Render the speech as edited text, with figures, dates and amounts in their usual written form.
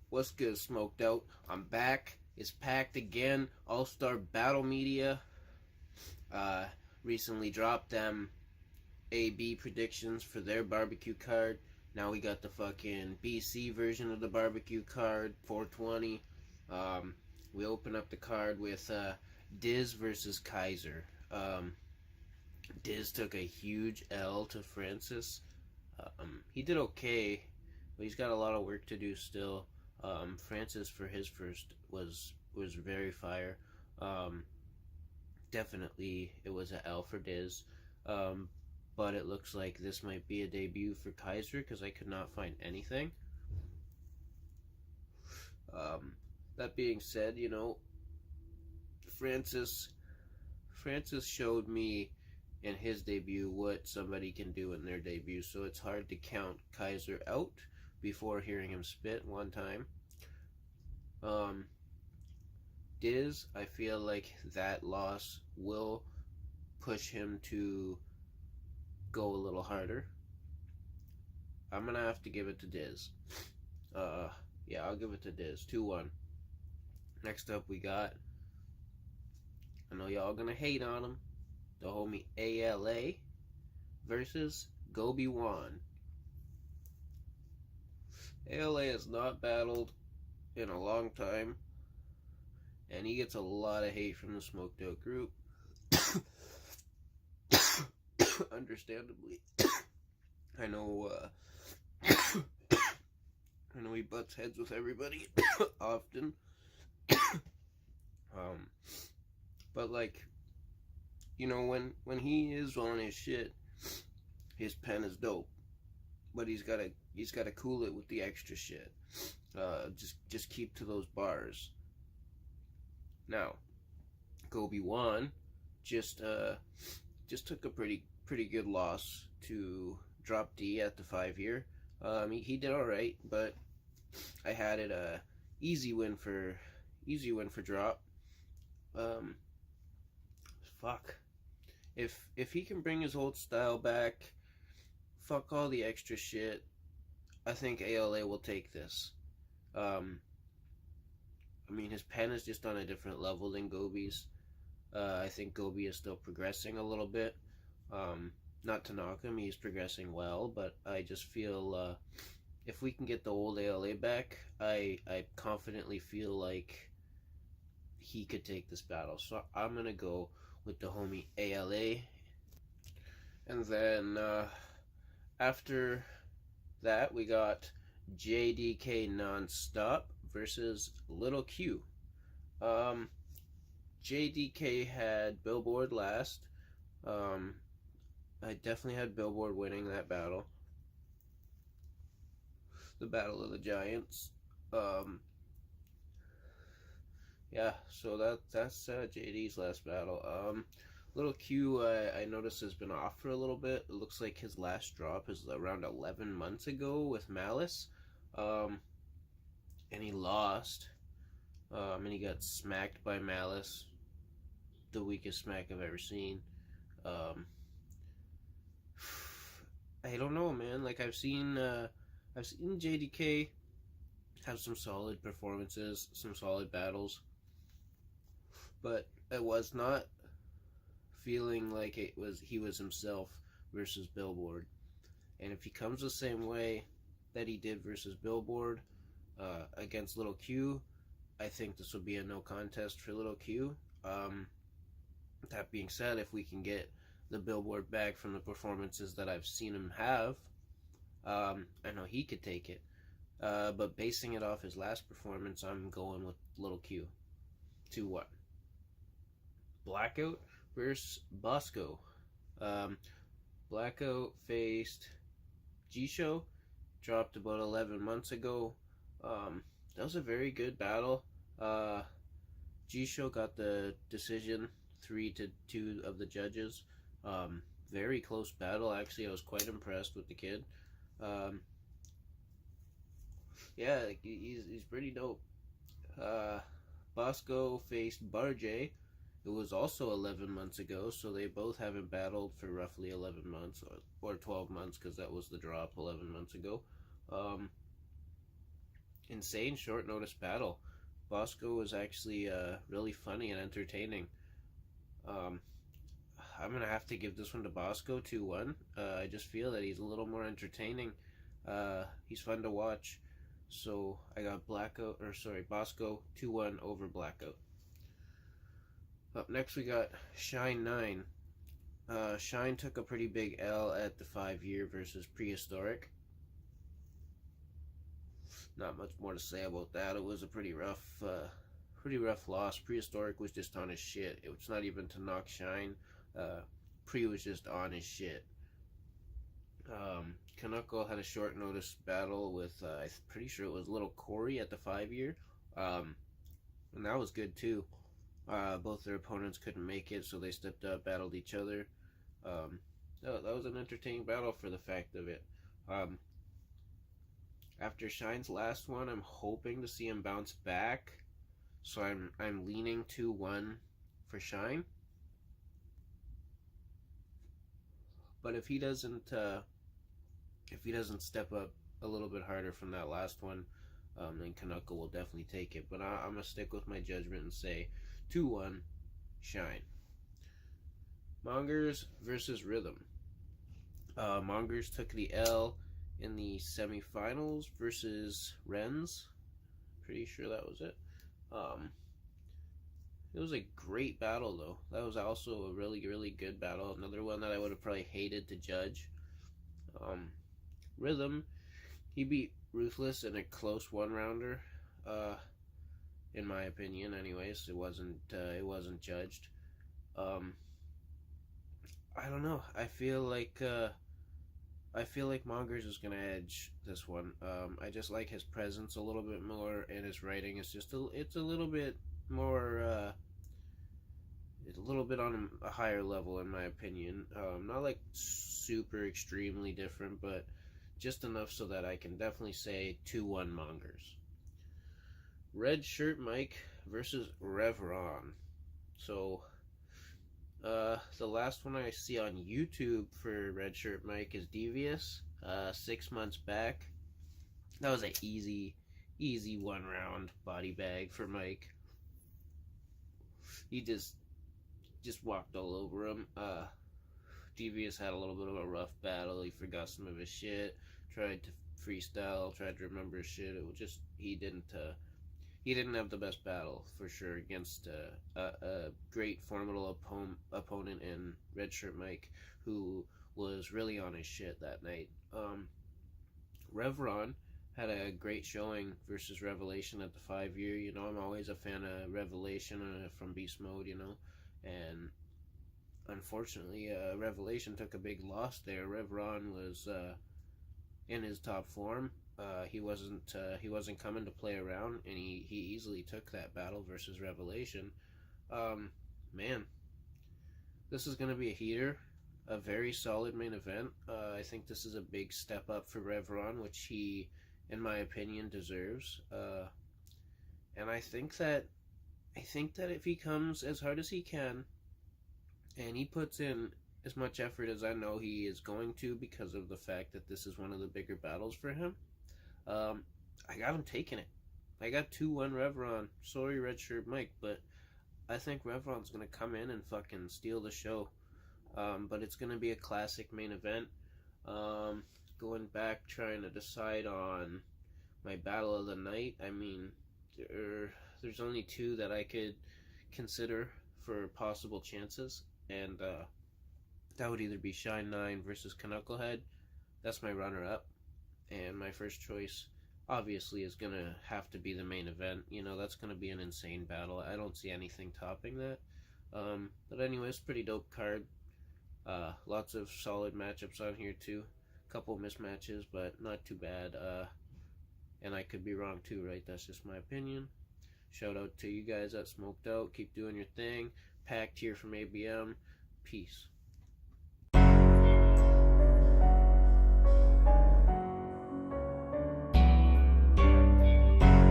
What's good, Smoked Out? I'm back. It's Pact again. All-Star Battle Media. Uh, Recently dropped them AB predictions for their barbecue card. Now we got the fucking BC version of the barbecue card, 420. Um, we open up the card with Diz versus Kaiser. Diz took a huge L to Francis. He did okay, but he's got a lot of work to do still. Francis for his first was very fire. Um, Definitely, it was an L for Diz. Um, but it looks like this might be a debut for Kaiser because I could not find anything. Um, that being said, Francis Francis showed me in his debut what somebody can do in their debut, so it's hard to count Kaiser out before hearing him spit one time. Um, Diz, I feel like that loss will push him to go a little harder. I'm gonna have to give it to Diz. Uh, yeah, I'll give it to Diz. 2-1. Next up, we got. I know y'all gonna hate on him. The homie ALA versus Gobi Wan. ALA has not battled in a long time, and he gets a lot of hate from the Smoked Out group. Understandably. I know I know he butts heads with everybody often. um but like, when he is on his shit, his pen is dope. But he's gotta cool it with the extra shit. Just keep to those bars. Now, Gobi Wan just took a pretty good loss to Drop D at the 5 year. He did all right, but I had it a easy win for Drop. Um, Fuck. If he can bring his old style back, fuck all the extra shit. I think ALA will take this. Um, his pen is just on a different level than Gobi's. I think Gobi is still progressing a little bit. Not to knock him, he's progressing well, but I just feel if we can get the old ALA back, I confidently feel like he could take this battle. So I'm gonna go with the homie ALA, and then after that we got JDK Nonstop versus Little Q. Um, JDK had Billboard last. I definitely had Billboard winning that battle. The Battle of the Giants. Um, yeah, so that's JD's last battle. Little Q, I noticed has been off for a little bit. It looks like his last drop is around 11 months ago with Malice. And he lost. And he got smacked by Malice. The weakest smack I've ever seen. I don't know, man. Like I've seen JDK have some solid performances, some solid battles, but it was not feeling like he was himself versus Billboard. And if he comes the same way that he did versus Billboard against Little Q, I think this will be a no contest for Little Q. That being said, if we can get the Billboard back from the performances that I've seen him have, I know he could take it. But basing it off his last performance, I'm going with Little Q. 2-1. Blackout versus Bosco. Blackout faced G-Show, dropped about 11 months ago. That was a very good battle. G-Show got the decision, 3-2 of the judges. Very close battle, actually. I was quite impressed with the kid. Yeah, he's pretty dope. Bosco faced Barjay. It was also 11 months ago, so they both haven't battled for roughly 11 months, or 12 months, because that was the drop 11 months ago. insane short notice battle. Bosco was actually really funny and entertaining. Um, I'm gonna have to give this one to Bosco 2-1. I just feel that he's a little more entertaining. He's fun to watch. So I got Bosco 2-1 over Blackout. Up next we got Shine 9. Shine took a pretty big L at the 5-year versus Prehistoric. Not much more to say about that. It was a pretty rough loss. Prehistoric was just on his shit. It was not even to knock Shine. Pre was just on his shit. Canuckle had a short notice battle with, I'm pretty sure it was Little Corey at the 5-year. And that was good too. Both their opponents couldn't make it, so they stepped up, battled each other. That was an entertaining battle for the fact of it. After Shine's last one, I'm hoping to see him bounce back. So I'm leaning 2-1 for Shine. But if he doesn't step up a little bit harder from that last one, then Canucka will definitely take it. But I'm gonna stick with my judgment and say 2-1 Shine. Mongers versus Rhythm. Mongers took the L in the semifinals versus Renz. Pretty sure that was it. It was a great battle though. That was also a really good battle. Another one that I would have probably hated to judge. Rhythm, he beat Ruthless in a close 1-rounder. In my opinion, anyways, it wasn't judged. I don't know. I feel like Mongers is gonna edge this one. I just like his presence a little bit more, and his writing is just it's a little bit more. It's a little bit on a higher level, in my opinion. Not like super extremely different, but just enough so that I can definitely say 2-1 Mongers. Red Shirt Mike versus Revron. So, the last one I see on YouTube for Red Shirt Mike is Devious. 6 months back. That was an easy 1-round body bag for Mike. He just walked all over him. Devious had a little bit of a rough battle. He forgot some of his shit. Tried to freestyle. Tried to remember his shit. It was just he didn't have the best battle for sure against a great formidable opponent in Red Shirt Mike, who was really on his shit that night. Revron had a great showing versus Revelation at the 5-year. You know, I'm always a fan of Revelation from Beast Mode, you know, and unfortunately, Revelation took a big loss there. Revron was in his top form. He wasn't coming to play around, and he easily took that battle versus Revelation. Man, this is going to be a heater, a very solid main event. I think this is a big step up for Revron, which he, in my opinion, deserves. And I think that if he comes as hard as he can, and he puts in as much effort as I know he is going to, because of the fact that this is one of the bigger battles for him, I got him taking it. I got 2-1 Revron. Sorry, Red Shirt Mike, but I think Revron's gonna come in and fucking steal the show. But it's gonna be a classic main event. Going back, trying to decide on my battle of the night. I mean, there's only 2 that I could consider for possible chances, and that would either be Shine 9 versus Knucklehead. That's my runner-up. And my first choice, obviously, is going to have to be the main event. You know, that's going to be an insane battle. I don't see anything topping that. But anyways, pretty dope card. Lots of solid matchups on here, too. Couple mismatches, but not too bad. And I could be wrong, too, right? That's just my opinion. Shout out to you guys that smoked out. Keep doing your thing. Pact here from ABM. Peace.